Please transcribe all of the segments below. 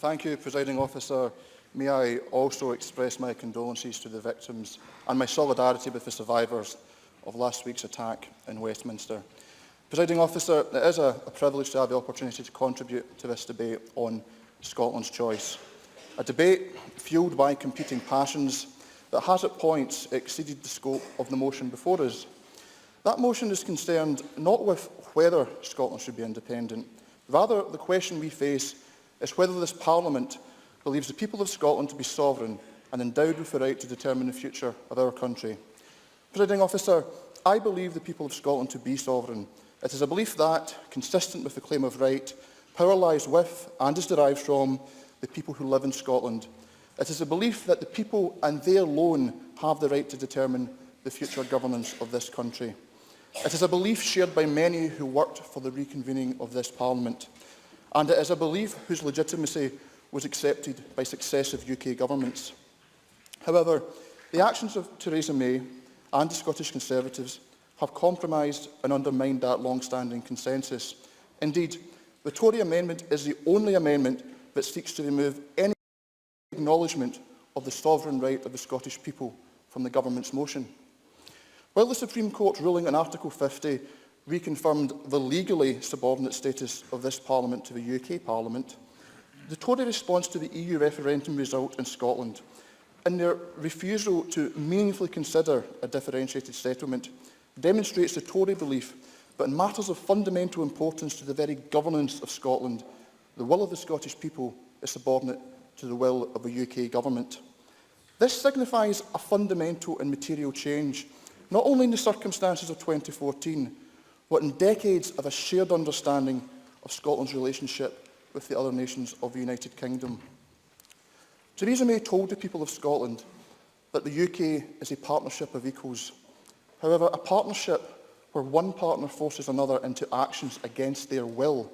Thank you, Presiding Officer. May I also express my condolences to the victims and my solidarity with the survivors of last week's attack in Westminster. Presiding Officer, it is a privilege to have the opportunity to contribute to this debate on Scotland's choice. A debate fuelled by competing passions that has at points exceeded the scope of the motion before us. That motion is concerned not with whether Scotland should be independent. Rather, the question we face is whether this Parliament believes the people of Scotland to be sovereign and endowed with the right to determine the future of our country. Presiding Officer, I believe the people of Scotland to be sovereign. It is a belief that, consistent with the claim of right, power lies with and is derived from the people who live in Scotland. It is a belief that the people and they alone have the right to determine the future governance of this country. It is a belief shared by many who worked for the reconvening of this Parliament. And it is a belief whose legitimacy was accepted by successive UK governments. However, the actions of Theresa May and the Scottish Conservatives have compromised and undermined that long-standing consensus. Indeed, the Tory amendment is the only amendment that seeks to remove any acknowledgement of the sovereign right of the Scottish people from the government's motion. While the Supreme Court ruling on Article 50 reconfirmed the legally subordinate status of this Parliament to the UK Parliament, the Tory response to the EU referendum result in Scotland and their refusal to meaningfully consider a differentiated settlement demonstrates the Tory belief that in matters of fundamental importance to the very governance of Scotland, the will of the Scottish people is subordinate to the will of the UK Government. This signifies a fundamental and material change, not only in the circumstances of 2014, but in decades of a shared understanding of Scotland's relationship with the other nations of the United Kingdom. Theresa May told the people of Scotland that the UK is a partnership of equals. However, a partnership where one partner forces another into actions against their will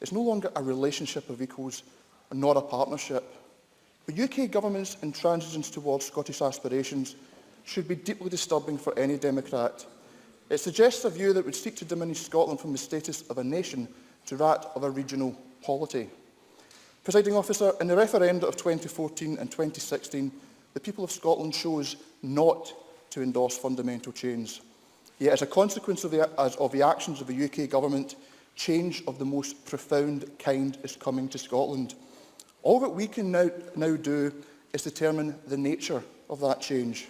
is no longer a relationship of equals, nor a partnership. The UK Government's intransigence towards Scottish aspirations should be deeply disturbing for any Democrat. It suggests a view that would seek to diminish Scotland from the status of a nation to that of a regional polity. Presiding Officer, in the referenda of 2014 and 2016, the people of Scotland chose not to endorse fundamental change. Yet, as a consequence of the actions of the UK Government, change of the most profound kind is coming to Scotland. All that we can now do is determine the nature of that change.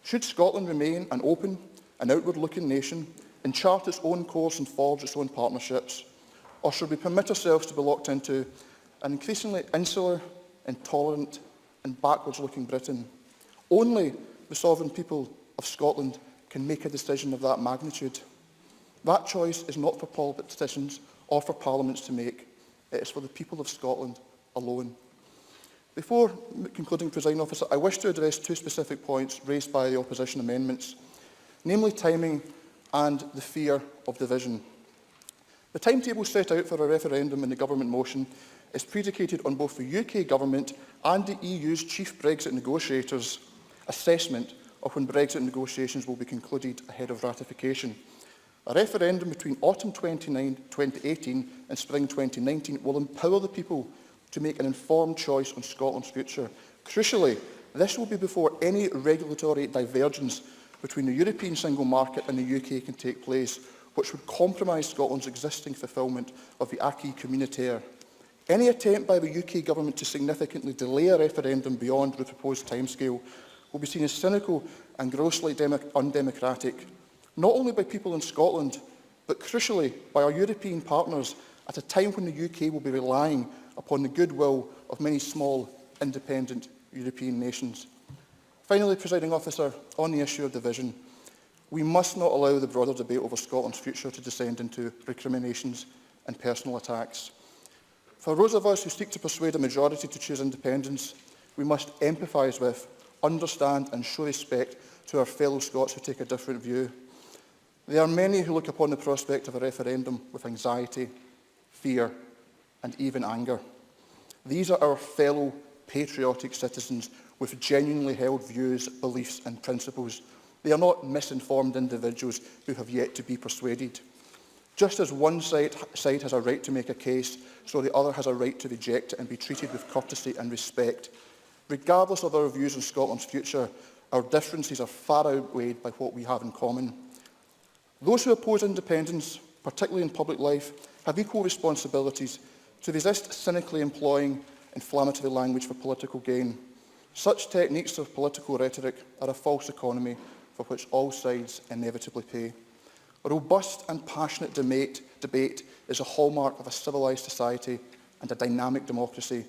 Should Scotland remain an open and outward-looking nation and chart its own course and forge its own partnerships? Or should we permit ourselves to be locked into an increasingly insular, intolerant and backwards-looking Britain? Only the sovereign people of Scotland can make a decision of that magnitude. That choice is not for politicians or for parliaments to make. It is for the people of Scotland alone. Before concluding, Presiding Officer, I wish to address two specific points raised by the opposition amendments, namely timing and the fear of division. The timetable set out for a referendum in the government motion is predicated on both the UK Government and the EU's chief Brexit negotiators' assessment of when Brexit negotiations will be concluded ahead of ratification. A referendum between autumn 2018 and spring 2019 will empower the people to make an informed choice on Scotland's future. Crucially, this will be before any regulatory divergence between the European single market and the UK can take place, which would compromise Scotland's existing fulfilment of the acquis communautaire. Any attempt by the UK Government to significantly delay a referendum beyond the proposed timescale will be seen as cynical and grossly undemocratic, not only by people in Scotland, but crucially by our European partners at a time when the UK will be relying upon the goodwill of many small, independent European nations. Finally, Presiding Officer, on the issue of division, we must not allow the broader debate over Scotland's future to descend into recriminations and personal attacks. For those of us who seek to persuade a majority to choose independence, we must empathise with, understand and show respect to our fellow Scots who take a different view. There are many who look upon the prospect of a referendum with anxiety, fear and even anger. These are our fellow patriotic citizens with genuinely held views, beliefs and principles. They are not misinformed individuals who have yet to be persuaded. Just as one side has a right to make a case, so the other has a right to reject it and be treated with courtesy and respect. Regardless of our views on Scotland's future, our differences are far outweighed by what we have in common. Those who oppose independence, particularly in public life, have equal responsibilities to resist cynically employing inflammatory language for political gain. Such techniques of political rhetoric are a false economy for which all sides inevitably pay. A robust and passionate debate is a hallmark of a civilised society and a dynamic democracy.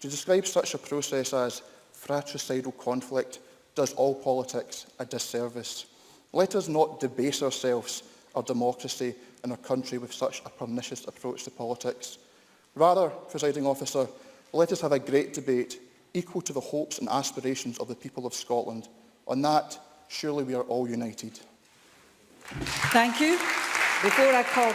To describe such a process as fratricidal conflict does all politics a disservice. Let us not debase ourselves, our democracy and our country with such a pernicious approach to politics. Rather, Presiding Officer, let us have a great debate equal to the hopes and aspirations of the people of Scotland. On that, surely we are all united. Thank you. Before I call